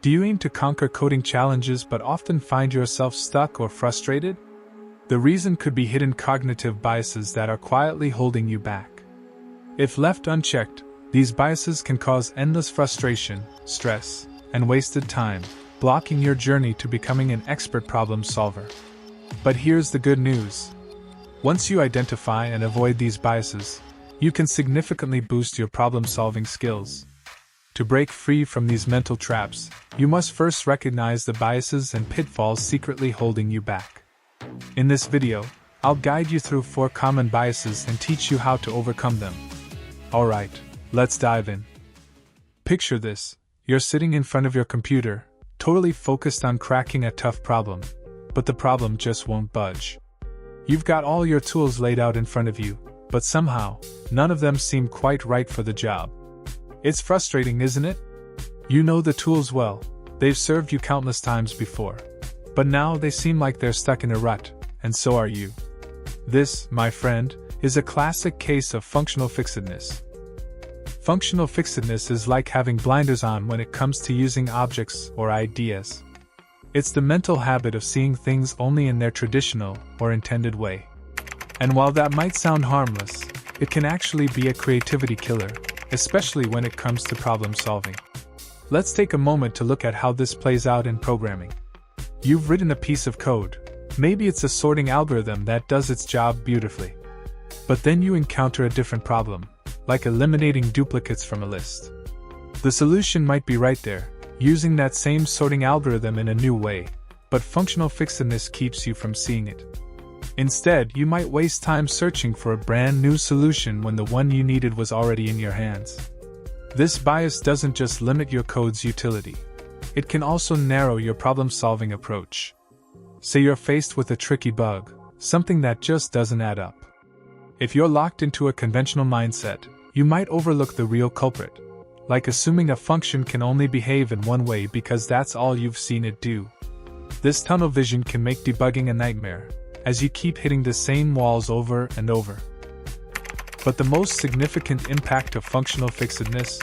Do you aim to conquer coding challenges but often find yourself stuck or frustrated? The reason could be hidden cognitive biases that are quietly holding you back. If left unchecked, these biases can cause endless frustration, stress, and wasted time, blocking your journey to becoming an expert problem solver. But here's the good news. Once you identify and avoid these biases, you can significantly boost your problem-solving skills. To break free from these mental traps, you must first recognize the biases and pitfalls secretly holding you back. In this video, I'll guide you through 4 common biases and teach you how to overcome them. Alright, let's dive in. Picture this: you're sitting in front of your computer, totally focused on cracking a tough problem, but the problem just won't budge. You've got all your tools laid out in front of you, but somehow, none of them seem quite right for the job. It's frustrating, isn't it? You know the tools well, they've served you countless times before. But now they seem like they're stuck in a rut, and so are you. This, my friend, is a classic case of functional fixedness. Functional fixedness is like having blinders on when it comes to using objects or ideas. It's the mental habit of seeing things only in their traditional or intended way. And while that might sound harmless, it can actually be a creativity killer, especially when it comes to problem solving. Let's take a moment to look at how this plays out in programming. You've written a piece of code. Maybe it's a sorting algorithm that does its job beautifully. But then you encounter a different problem, like eliminating duplicates from a list. The solution might be right there, using that same sorting algorithm in a new way, but functional fixedness keeps you from seeing it. Instead, you might waste time searching for a brand new solution when the one you needed was already in your hands. This bias doesn't just limit your code's utility. It can also narrow your problem-solving approach. Say you're faced with a tricky bug, something that just doesn't add up. If you're locked into a conventional mindset, you might overlook the real culprit, like assuming a function can only behave in one way because that's all you've seen it do. This tunnel vision can make debugging a nightmare, as you keep hitting the same walls over and over. But the most significant impact of functional fixedness?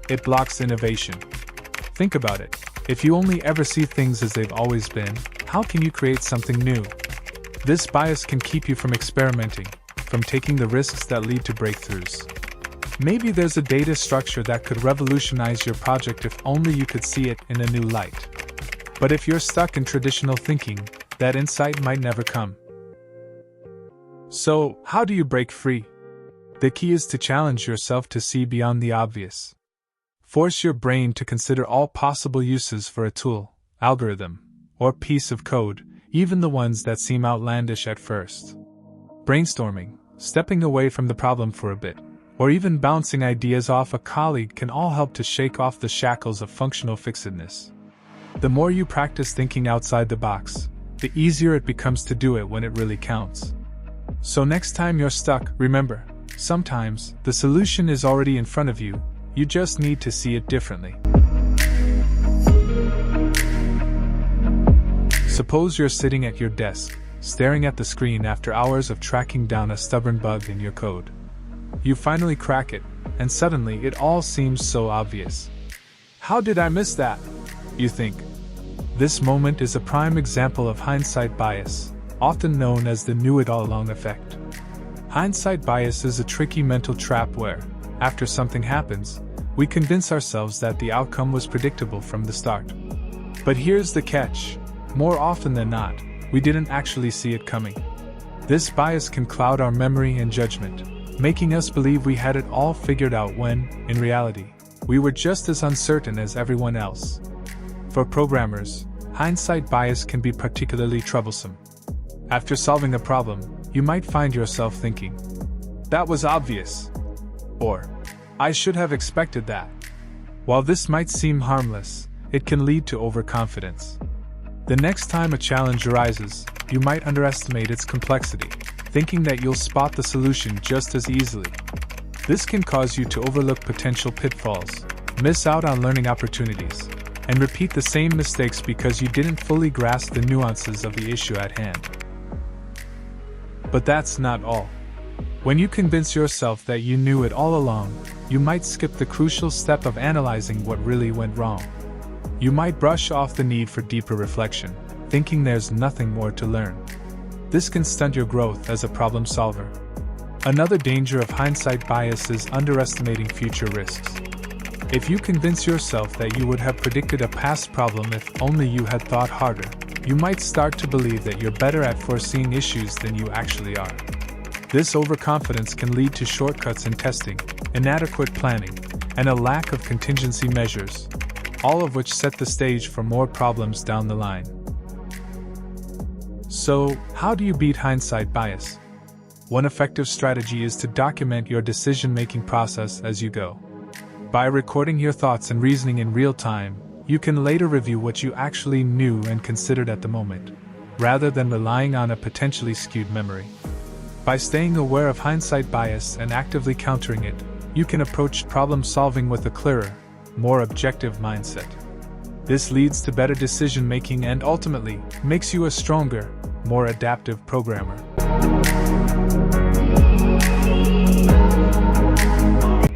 It blocks innovation. Think about it. If you only ever see things as they've always been, how can you create something new? This bias can keep you from experimenting, from taking the risks that lead to breakthroughs. Maybe there's a data structure that could revolutionize your project if only you could see it in a new light. But if you're stuck in traditional thinking, that insight might never come. So, how do you break free? The key is to challenge yourself to see beyond the obvious. Force your brain to consider all possible uses for a tool, algorithm, or piece of code, even the ones that seem outlandish at first. Brainstorming, stepping away from the problem for a bit, or even bouncing ideas off a colleague can all help to shake off the shackles of functional fixedness. The more you practice thinking outside the box, the easier it becomes to do it when it really counts. So next time you're stuck, remember, sometimes the solution is already in front of you, you just need to see it differently. Suppose you're sitting at your desk, staring at the screen after hours of tracking down a stubborn bug in your code. You finally crack it, and suddenly it all seems so obvious. How did I miss that? You think. This moment is a prime example of hindsight bias, often known as the knew-it-all-along effect. Hindsight bias is a tricky mental trap where, after something happens, we convince ourselves that the outcome was predictable from the start. But here's the catch: more often than not, we didn't actually see it coming. This bias can cloud our memory and judgment, making us believe we had it all figured out when, in reality, we were just as uncertain as everyone else. For programmers, hindsight bias can be particularly troublesome. After solving a problem, you might find yourself thinking, "That was obvious," or "I should have expected that." While this might seem harmless, it can lead to overconfidence. The next time a challenge arises, you might underestimate its complexity, thinking that you'll spot the solution just as easily. This can cause you to overlook potential pitfalls, miss out on learning opportunities, and repeat the same mistakes because you didn't fully grasp the nuances of the issue at hand. But that's not all. When you convince yourself that you knew it all along, you might skip the crucial step of analyzing what really went wrong. You might brush off the need for deeper reflection, thinking there's nothing more to learn. This can stunt your growth as a problem solver. Another danger of hindsight bias is underestimating future risks. If you convince yourself that you would have predicted a past problem if only you had thought harder, you might start to believe that you're better at foreseeing issues than you actually are. This overconfidence can lead to shortcuts in testing, inadequate planning, and a lack of contingency measures, all of which set the stage for more problems down the line. So, how do you beat hindsight bias? One effective strategy is to document your decision-making process as you go. By recording your thoughts and reasoning in real time, you can later review what you actually knew and considered at the moment, rather than relying on a potentially skewed memory. By staying aware of hindsight bias and actively countering it, you can approach problem solving with a clearer, more objective mindset. This leads to better decision-making and ultimately makes you a stronger, more adaptive programmer.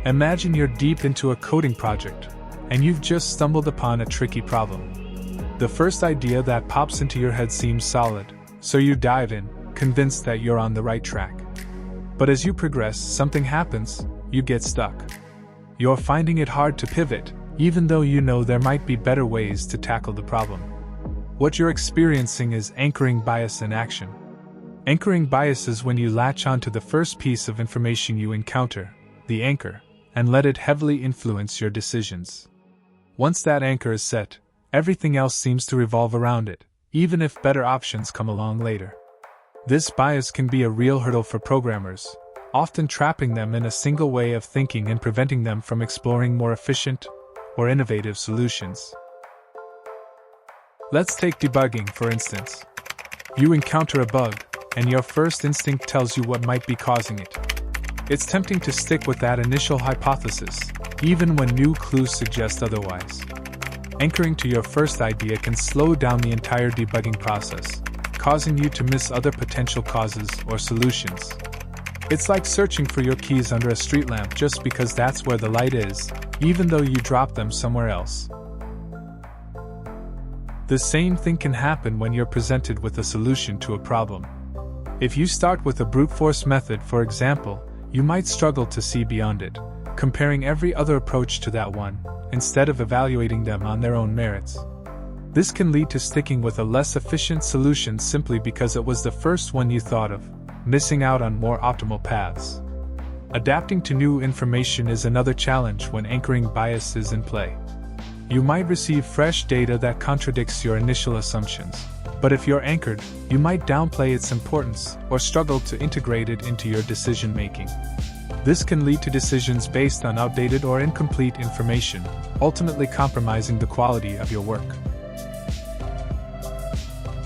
Imagine you're deep into a coding project, and you've just stumbled upon a tricky problem. The first idea that pops into your head seems solid, so you dive in, convinced that you're on the right track. But as you progress, something happens, you get stuck. You're finding it hard to pivot, even though you know there might be better ways to tackle the problem. What you're experiencing is anchoring bias in action. Anchoring bias is when you latch onto the first piece of information you encounter, the anchor, and let it heavily influence your decisions. Once that anchor is set, everything else seems to revolve around it, even if better options come along later. This bias can be a real hurdle for programmers, often trapping them in a single way of thinking and preventing them from exploring more efficient or innovative solutions. Let's take debugging, for instance. You encounter a bug, and your first instinct tells you what might be causing it. It's tempting to stick with that initial hypothesis, even when new clues suggest otherwise. Anchoring to your first idea can slow down the entire debugging process, causing you to miss other potential causes or solutions. It's like searching for your keys under a street lamp just because that's where the light is, even though you dropped them somewhere else. The same thing can happen when you're presented with a solution to a problem. If you start with a brute force method, for example, you might struggle to see beyond it, comparing every other approach to that one, instead of evaluating them on their own merits. This can lead to sticking with a less efficient solution simply because it was the first one you thought of, missing out on more optimal paths. Adapting to new information is another challenge when anchoring bias is in play. You might receive fresh data that contradicts your initial assumptions, but if you're anchored, you might downplay its importance or struggle to integrate it into your decision-making. This can lead to decisions based on outdated or incomplete information, ultimately compromising the quality of your work.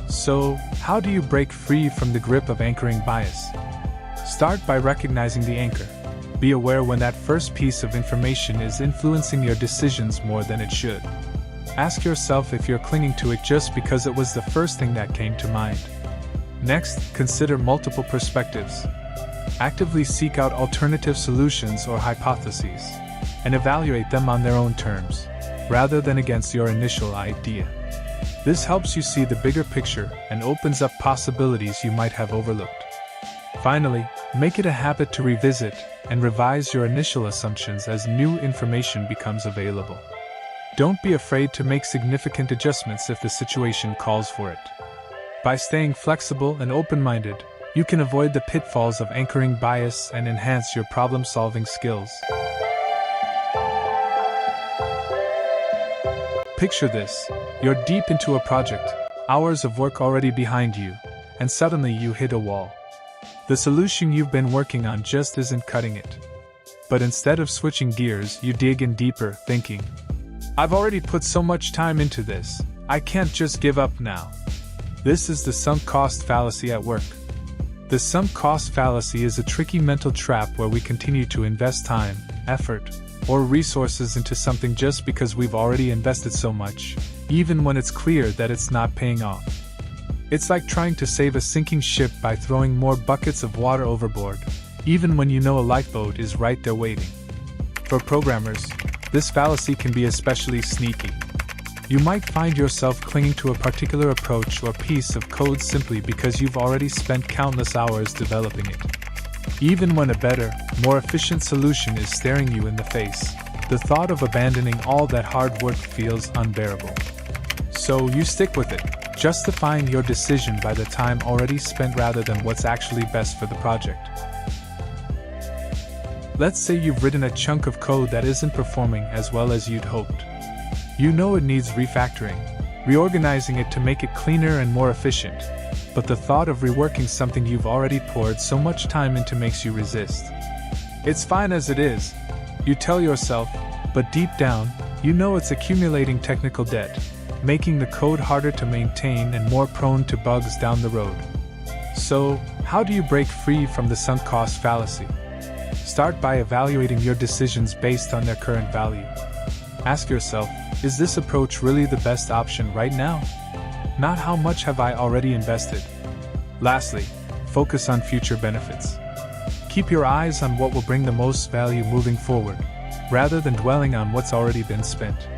So, how do you break free from the grip of anchoring bias? Start by recognizing the anchor. Be aware when that first piece of information is influencing your decisions more than it should. Ask yourself if you're clinging to it just because it was the first thing that came to mind. Next, consider multiple perspectives. Actively seek out alternative solutions or hypotheses, and evaluate them on their own terms, rather than against your initial idea. This helps you see the bigger picture and opens up possibilities you might have overlooked. Finally, make it a habit to revisit and revise your initial assumptions as new information becomes available. Don't be afraid to make significant adjustments if the situation calls for it. By staying flexible and open-minded, you can avoid the pitfalls of anchoring bias and enhance your problem-solving skills. Picture this: you're deep into a project, hours of work already behind you, and suddenly you hit a wall. The solution you've been working on just isn't cutting it. But instead of switching gears, you dig in deeper, thinking, "I've already put so much time into this, I can't just give up now." This is the sunk cost fallacy at work. The sunk cost fallacy is a tricky mental trap where we continue to invest time, effort, or resources into something just because we've already invested so much, even when it's clear that it's not paying off. It's like trying to save a sinking ship by throwing more buckets of water overboard, even when you know a lifeboat is right there waiting. For programmers, this fallacy can be especially sneaky. You might find yourself clinging to a particular approach or piece of code simply because you've already spent countless hours developing it. Even when a better, more efficient solution is staring you in the face, the thought of abandoning all that hard work feels unbearable. So you stick with it, justifying your decision by the time already spent rather than what's actually best for the project. Let's say you've written a chunk of code that isn't performing as well as you'd hoped. You know it needs refactoring, reorganizing it to make it cleaner and more efficient, but the thought of reworking something you've already poured so much time into makes you resist. It's fine as it is, you tell yourself, but deep down, you know it's accumulating technical debt, making the code harder to maintain and more prone to bugs down the road. So, how do you break free from the sunk cost fallacy? Start by evaluating your decisions based on their current value. Ask yourself, is this approach really the best option right now? Not how much have I already invested? Lastly, focus on future benefits. Keep your eyes on what will bring the most value moving forward, rather than dwelling on what's already been spent.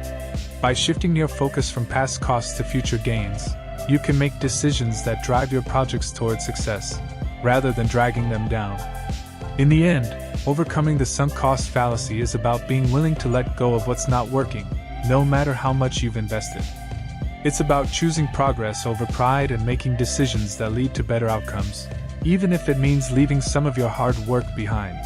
By shifting your focus from past costs to future gains, you can make decisions that drive your projects toward success, rather than dragging them down. In the end, overcoming the sunk cost fallacy is about being willing to let go of what's not working, no matter how much you've invested. It's about choosing progress over pride and making decisions that lead to better outcomes, even if it means leaving some of your hard work behind.